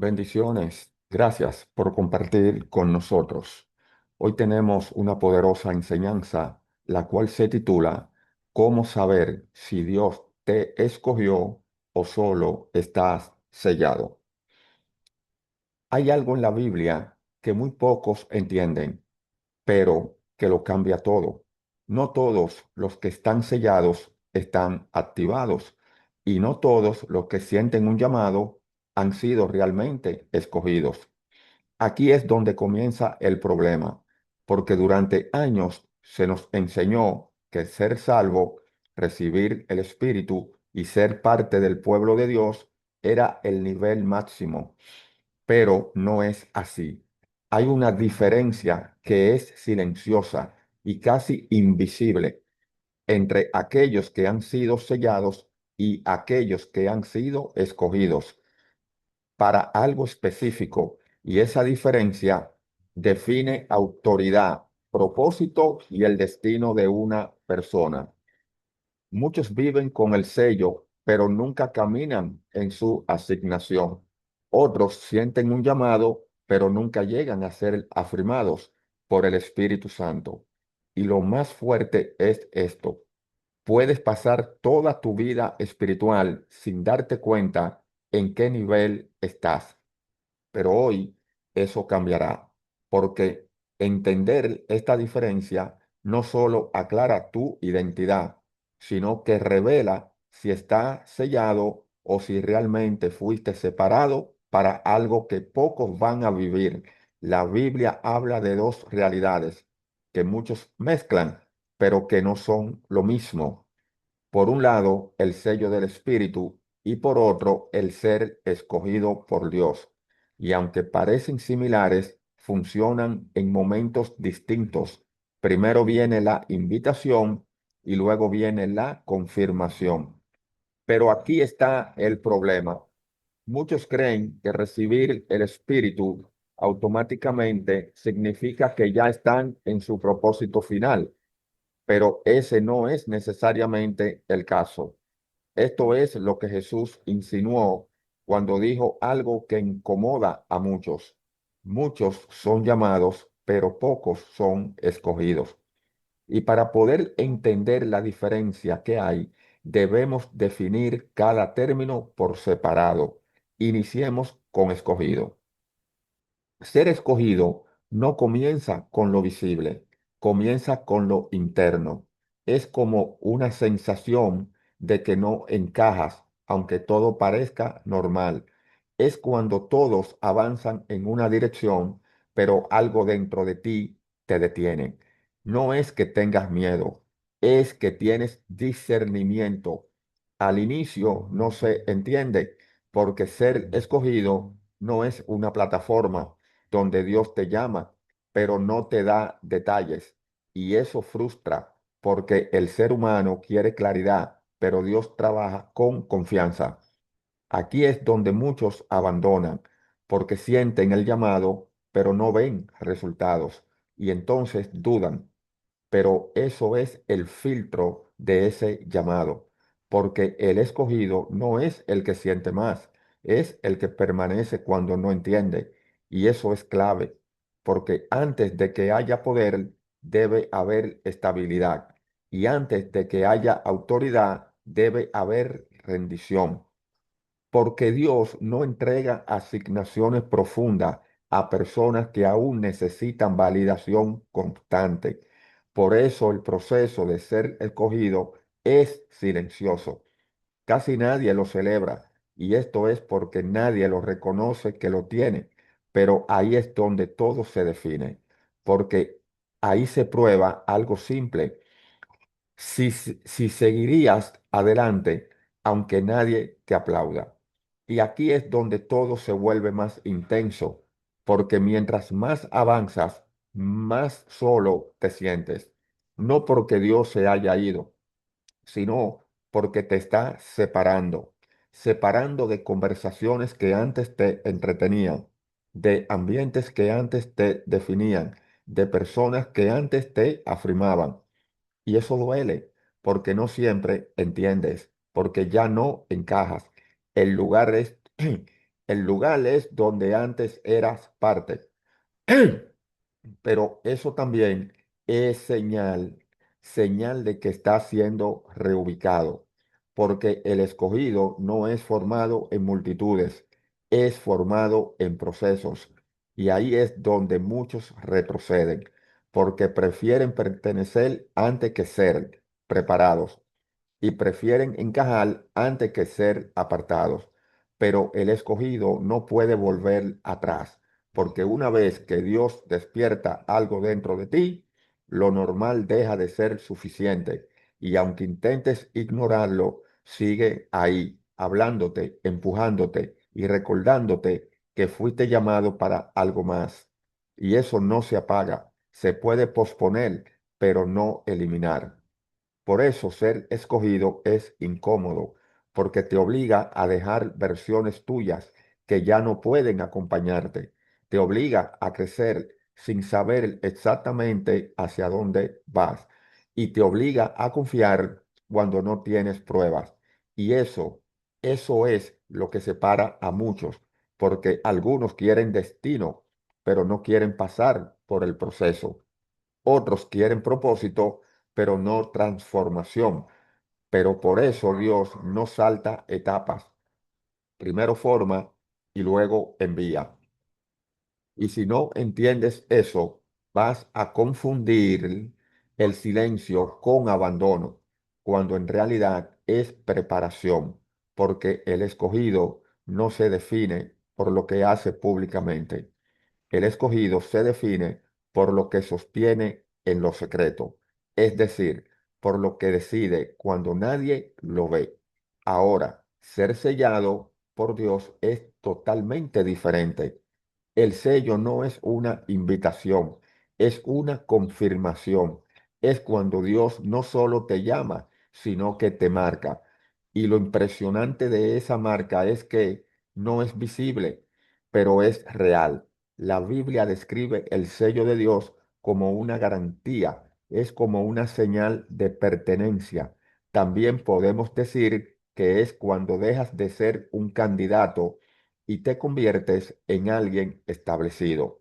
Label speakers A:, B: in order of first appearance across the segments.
A: Bendiciones. Gracias por compartir con nosotros. Hoy tenemos una poderosa enseñanza, la cual se titula ¿Cómo saber si Dios te escogió o solo estás sellado? Hay algo en la Biblia que muy pocos entienden, pero que lo cambia todo. No todos los que están sellados están activados y no todos los que sienten un llamado han sido realmente escogidos. Aquí es donde comienza el problema, porque durante años se nos enseñó que ser salvo, recibir el Espíritu y ser parte del pueblo de Dios era el nivel máximo, pero no es así. Hay una diferencia que es silenciosa y casi invisible entre aquellos que han sido sellados y aquellos que han sido escogidos para algo específico, y esa diferencia define autoridad, propósito y el destino de una persona. Muchos viven con el sello, pero nunca caminan en su asignación. Otros sienten un llamado, pero nunca llegan a ser afirmados por el Espíritu Santo. Y lo más fuerte es esto: puedes pasar toda tu vida espiritual sin darte cuenta en qué nivel estás. Pero hoy eso cambiará, porque entender esta diferencia no solo aclara tu identidad, sino que revela si está sellado o si realmente fuiste separado para algo que pocos van a vivir. La Biblia habla de dos realidades que muchos mezclan, pero que no son lo mismo. Por un lado, el sello del Espíritu y por otro, el ser escogido por Dios. Y aunque parecen similares, funcionan en momentos distintos. Primero viene la invitación y luego viene la confirmación. Pero aquí está el problema. Muchos creen que recibir el Espíritu automáticamente significa que ya están en su propósito final, pero ese no es necesariamente el caso. Esto es lo que Jesús insinuó cuando dijo algo que incomoda a muchos. Muchos son llamados, pero pocos son escogidos. Y para poder entender la diferencia que hay, debemos definir cada término por separado. Iniciemos con escogido. Ser escogido no comienza con lo visible, comienza con lo interno. Es como una sensación de que no encajas, aunque todo parezca normal. Es cuando todos avanzan en una dirección, pero algo dentro de ti te detiene. No es que tengas miedo, es que tienes discernimiento. Al inicio no se entiende, porque ser escogido no es una plataforma donde Dios te llama, pero no te da detalles. Y eso frustra, porque el ser humano quiere claridad, pero Dios trabaja con confianza. Aquí es donde muchos abandonan, porque sienten el llamado, pero no ven resultados. Y entonces dudan, pero eso es el filtro de ese llamado, porque el escogido no es el que siente más, es el que permanece cuando no entiende. Y eso es clave, porque antes de que haya poder, debe haber estabilidad. Y antes de que haya autoridad, debe haber rendición, porque Dios no entrega asignaciones profundas a personas que aún necesitan validación constante. Por eso el proceso de ser escogido es silencioso. Casi nadie lo celebra, y esto es porque nadie lo reconoce que lo tiene. Pero ahí es donde todo se define, porque ahí se prueba algo simple: si seguirías adelante aunque nadie te aplauda. Y aquí es donde todo se vuelve más intenso, porque mientras más avanzas, más solo te sientes. No porque Dios se haya ido, sino porque te está separando, separando de conversaciones que antes te entretenían, de ambientes que antes te definían, de personas que antes te afirmaban. Y eso duele, porque no siempre entiendes, porque ya no encajas. El lugar es, el lugar es donde antes eras parte. Pero eso también es señal de que está siendo reubicado, porque el escogido no es formado en multitudes, es formado en procesos. Y ahí es donde muchos retroceden, porque prefieren pertenecer antes que ser preparados y prefieren encajar antes que ser apartados. Pero el escogido no puede volver atrás, porque una vez que Dios despierta algo dentro de ti, lo normal deja de ser suficiente. Y aunque intentes ignorarlo, sigue ahí, hablándote, empujándote y recordándote que fuiste llamado para algo más. Y eso no se apaga, se puede posponer, pero no eliminar. Por eso ser escogido es incómodo, porque te obliga a dejar versiones tuyas que ya no pueden acompañarte. Te obliga a crecer sin saber exactamente hacia dónde vas. Y te obliga a confiar cuando no tienes pruebas. Y eso es lo que separa a muchos, porque algunos quieren destino, pero no quieren pasar por el proceso. Otros quieren propósito, pero no transformación. Pero por eso Dios no salta etapas. Primero forma y luego envía. Y si no entiendes eso, vas a confundir el silencio con abandono, cuando en realidad es preparación, porque el escogido no se define por lo que hace públicamente. El escogido se define por lo que sostiene en lo secreto, es decir, por lo que decide cuando nadie lo ve. Ahora, ser sellado por Dios es totalmente diferente. El sello no es una invitación, es una confirmación. Es cuando Dios no solo te llama, sino que te marca. Y lo impresionante de esa marca es que no es visible, pero es real. La Biblia describe el sello de Dios como una garantía, es como una señal de pertenencia. También podemos decir que es cuando dejas de ser un candidato y te conviertes en alguien establecido.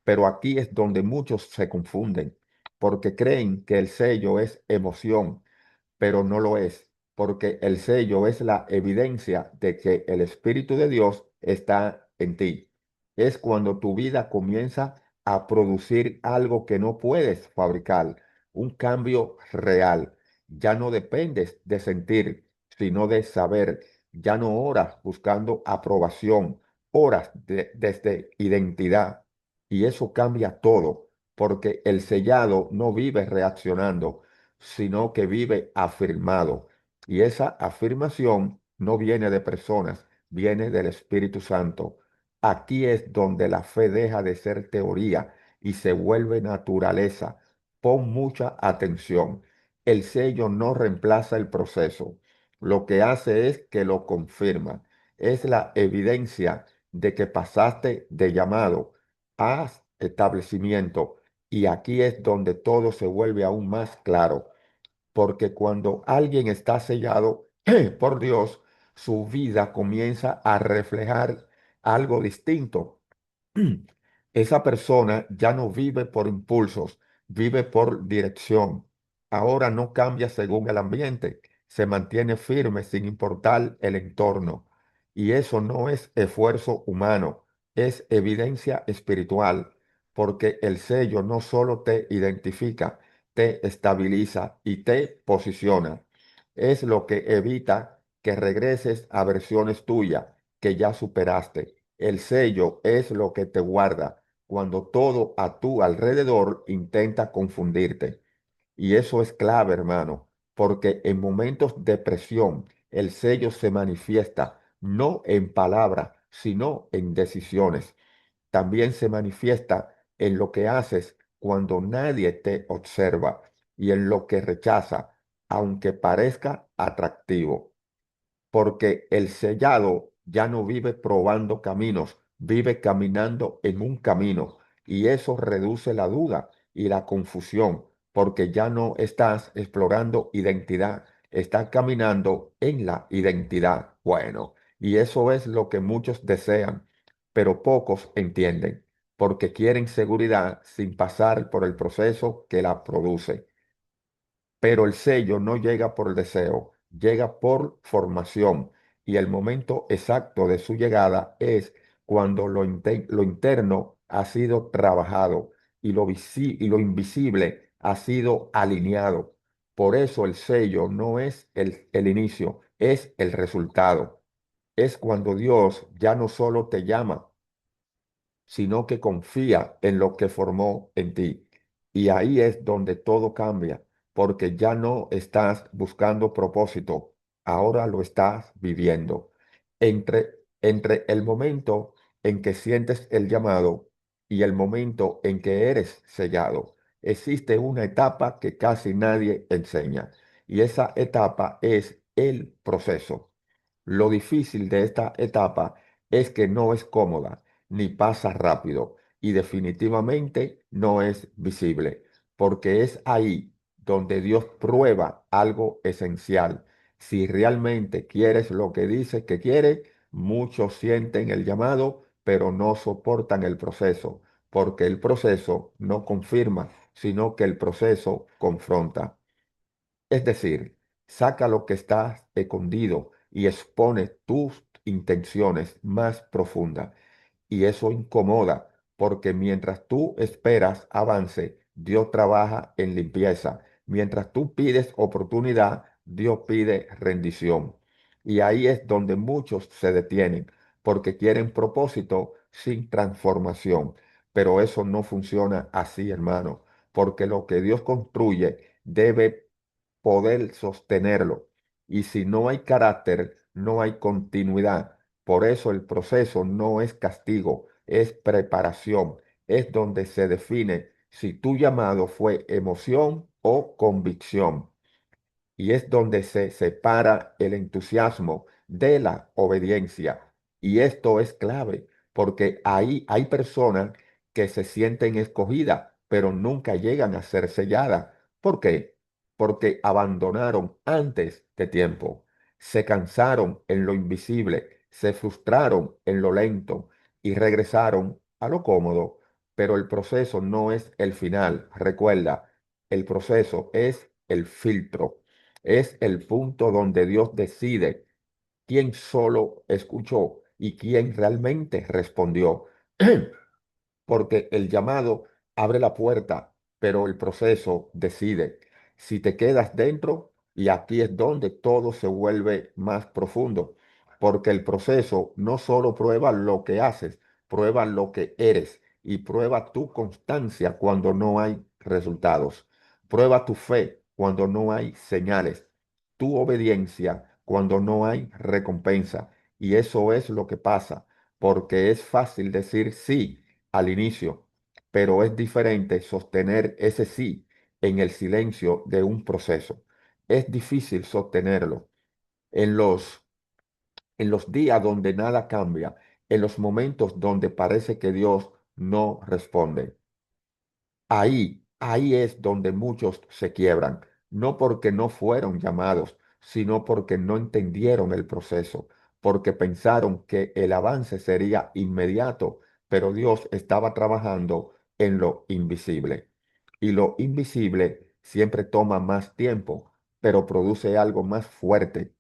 A: Pero aquí es donde muchos se confunden, porque creen que el sello es emoción, pero no lo es, porque el sello es la evidencia de que el Espíritu de Dios está en ti. Es cuando tu vida comienza a producir algo que no puedes fabricar, un cambio real. Ya no dependes de sentir, sino de saber. Ya no oras buscando aprobación, oras desde identidad. Y eso cambia todo, porque el sellado no vive reaccionando, sino que vive afirmado. Y esa afirmación no viene de personas, viene del Espíritu Santo. Aquí es donde la fe deja de ser teoría y se vuelve naturaleza. Pon mucha atención. El sello no reemplaza el proceso. Lo que hace es que lo confirma. Es la evidencia de que pasaste de llamado a establecimiento. Y aquí es donde todo se vuelve aún más claro, porque cuando alguien está sellado por Dios, su vida comienza a reflejar algo distinto. Esa persona ya no vive por impulsos, vive por dirección. Ahora no cambia según el ambiente, se mantiene firme sin importar el entorno. Y eso no es esfuerzo humano, es evidencia espiritual, porque el sello no solo te identifica, te estabiliza y te posiciona. Es lo que evita que regreses a versiones tuyas que ya superaste. El sello es lo que te guarda cuando todo a tu alrededor intenta confundirte. Y eso es clave, hermano, porque en momentos de presión el sello se manifiesta no en palabras, sino en decisiones. También se manifiesta en lo que haces cuando nadie te observa y en lo que rechaza, aunque parezca atractivo, porque el sellado ya no vive probando caminos, vive caminando en un camino, y eso reduce la duda y la confusión, porque ya no estás explorando identidad, estás caminando en la identidad. Bueno, Y eso es lo que muchos desean, pero pocos entienden, porque quieren seguridad sin pasar por el proceso que la produce. Pero el sello no llega por deseo, llega por formación. Y el momento exacto de su llegada es cuando lo interno ha sido trabajado y y lo invisible ha sido alineado. Por eso el sello no es el inicio, es el resultado. Es cuando Dios ya no solo te llama, sino que confía en lo que formó en ti. Y ahí es donde todo cambia, porque ya no estás buscando propósito, ahora lo estás viviendo. Entre el momento en que sientes el llamado y el momento en que eres sellado, existe una etapa que casi nadie enseña, y esa etapa es el proceso. Lo difícil de esta etapa es que no es cómoda ni pasa rápido y definitivamente no es visible, porque es ahí donde Dios prueba algo esencial. Si realmente quieres lo que dice que quiere, muchos sienten el llamado, pero no soportan el proceso, porque el proceso no confirma, sino que el proceso confronta. Es decir, saca lo que está escondido y expone tus intenciones más profundas. Y eso incomoda, porque mientras tú esperas avance, Dios trabaja en limpieza. Mientras tú pides oportunidad, Dios pide rendición. Y ahí es donde muchos se detienen, porque quieren propósito sin transformación. Pero eso no funciona así, hermano, porque lo que Dios construye debe poder sostenerlo. Y si no hay carácter, no hay continuidad. Por eso el proceso no es castigo, es preparación. Es donde se define si tu llamado fue emoción o convicción. Y es donde se separa el entusiasmo de la obediencia. Y esto es clave, porque ahí hay personas que se sienten escogidas, pero nunca llegan a ser selladas. ¿Por qué? Porque abandonaron antes de tiempo, se cansaron en lo invisible, se frustraron en lo lento y regresaron a lo cómodo. Pero el proceso no es el final. Recuerda, el proceso es el filtro. Es el punto donde Dios decide quién solo escuchó y quién realmente respondió. Porque el llamado abre la puerta, pero el proceso decide si te quedas dentro, y aquí es donde todo se vuelve más profundo, porque el proceso no solo prueba lo que haces, prueba lo que eres y prueba tu constancia cuando no hay resultados, prueba tu fe cuando no hay señales, tu obediencia cuando no hay recompensa. Y eso es lo que pasa, porque es fácil decir sí al inicio, pero es diferente sostener ese sí en el silencio de un proceso. Es difícil sostenerlo en en los días donde nada cambia, en los momentos donde parece que Dios no responde. Ahí es donde muchos se quiebran, no porque no fueron llamados, sino porque no entendieron el proceso, porque pensaron que el avance sería inmediato, pero Dios estaba trabajando en lo invisible. Y lo invisible siempre toma más tiempo, pero produce algo más fuerte,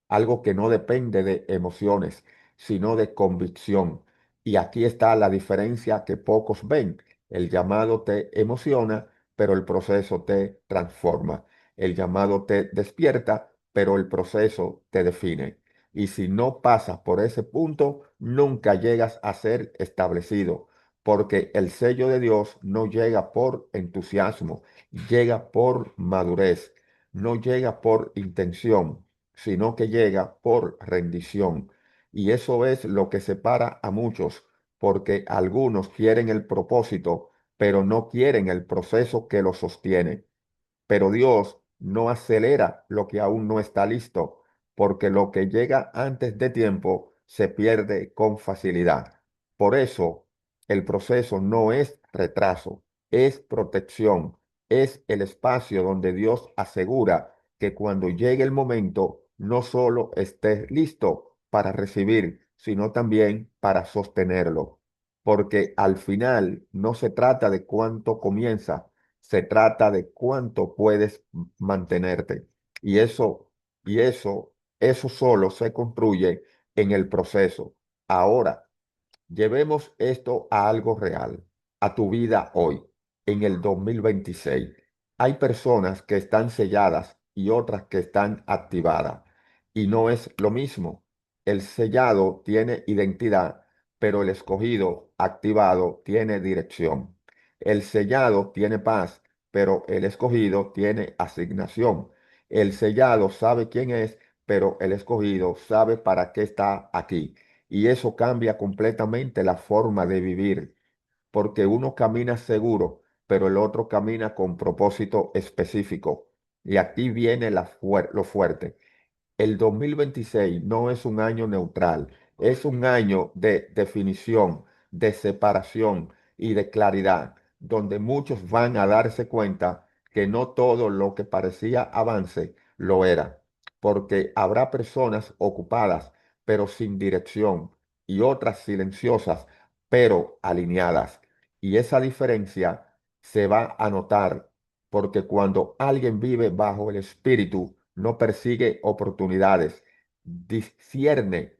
A: algo que no depende de emociones, sino de convicción. Y aquí está la diferencia que pocos ven. El llamado te emociona, pero el proceso te transforma. El llamado te despierta, pero el proceso te define. Y si no pasas por ese punto, nunca llegas a ser establecido, porque el sello de Dios no llega por entusiasmo, llega por madurez, no llega por intención, sino que llega por rendición. Y eso es lo que separa a muchos, porque algunos quieren el propósito, pero no quieren el proceso que lo sostiene. Pero Dios no acelera lo que aún no está listo, porque lo que llega antes de tiempo se pierde con facilidad. Por eso, el proceso no es retraso, es protección, es el espacio donde Dios asegura que cuando llegue el momento, no solo estés listo, para recibir, sino también para sostenerlo. Porque al final no se trata de cuánto comienza, se trata de cuánto puedes mantenerte. Y eso solo se construye en el proceso. Ahora, llevemos esto a algo real, a tu vida hoy, en el 2026. Hay personas que están selladas y otras que están activadas. Y no es lo mismo. El sellado tiene identidad, pero el escogido, activado, tiene dirección. El sellado tiene paz, pero el escogido tiene asignación. El sellado sabe quién es, pero el escogido sabe para qué está aquí. Y eso cambia completamente la forma de vivir, porque uno camina seguro, pero el otro camina con propósito específico. Y aquí viene lo fuerte. El 2026 no es un año neutral, es un año de definición, de separación y de claridad, donde muchos van a darse cuenta que no todo lo que parecía avance lo era, porque habrá personas ocupadas pero sin dirección y otras silenciosas pero alineadas. Y esa diferencia se va a notar porque cuando alguien vive bajo el espíritu, no persigue oportunidades, discierne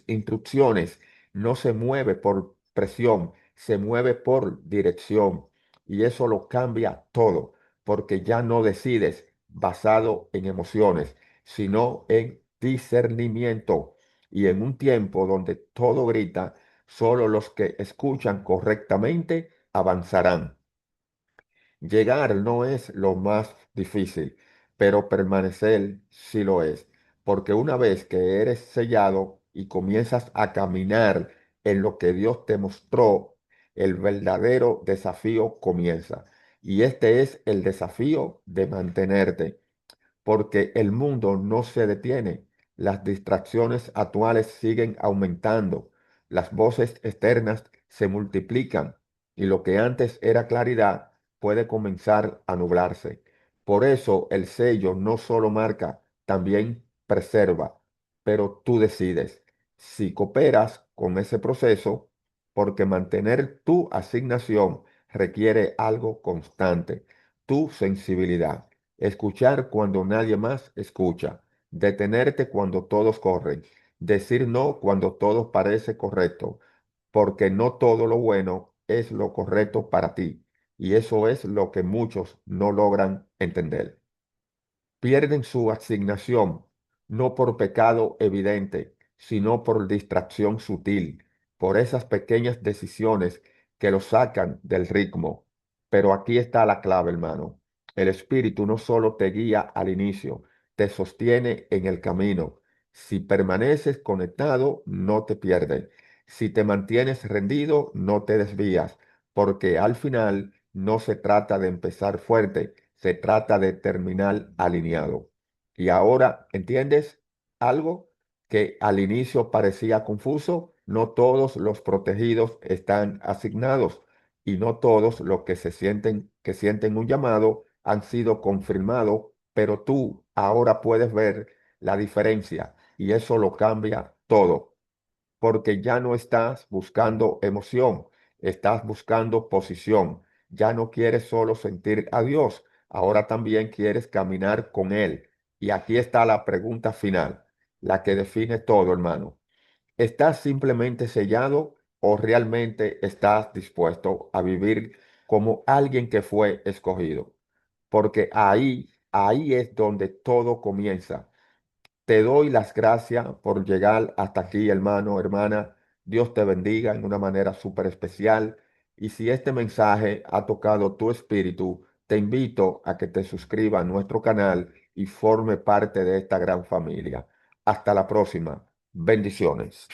A: instrucciones, no se mueve por presión, se mueve por dirección. Y eso lo cambia todo, porque ya no decides basado en emociones, sino en discernimiento. Y en un tiempo donde todo grita, solo los que escuchan correctamente avanzarán. Llegar no es lo más difícil, pero permanecer sí lo es, porque una vez que eres sellado y comienzas a caminar en lo que Dios te mostró, el verdadero desafío comienza. Y este es el desafío de mantenerte porque el mundo no se detiene. Las distracciones actuales siguen aumentando, las voces externas se multiplican y lo que antes era claridad puede comenzar a nublarse. Por eso el sello no solo marca, también preserva, pero tú decides si cooperas con ese proceso, porque mantener tu asignación requiere algo constante, tu sensibilidad. Escuchar cuando nadie más escucha. Detenerte cuando todos corren. Decir no cuando todo parece correcto. Porque no todo lo bueno es lo correcto para ti. Y eso es lo que muchos no logran entender. Pierden su asignación no por pecado evidente, sino por distracción sutil, por esas pequeñas decisiones que los sacan del ritmo. Pero aquí está la clave, hermano. El Espíritu no solo te guía al inicio, te sostiene en el camino. Si permaneces conectado, no te pierdes. Si te mantienes rendido, no te desvías, porque al final no se trata de empezar fuerte, se trata de terminar alineado. Y ahora, ¿entiendes algo que al inicio parecía confuso? No todos los protegidos están asignados y no todos los que sienten un llamado han sido confirmados, pero tú ahora puedes ver la diferencia y eso lo cambia todo porque ya no estás buscando emoción, estás buscando posición. Ya no quieres solo sentir a Dios, ahora también quieres caminar con Él. Y aquí está la pregunta final, la que define todo, hermano. ¿Estás simplemente sellado o realmente estás dispuesto a vivir como alguien que fue escogido? Porque ahí es donde todo comienza. Te doy las gracias por llegar hasta aquí, hermano, hermana. Dios te bendiga en una manera súper especial. Y si este mensaje ha tocado tu espíritu, te invito a que te suscribas a nuestro canal y forme parte de esta gran familia. Hasta la próxima. Bendiciones.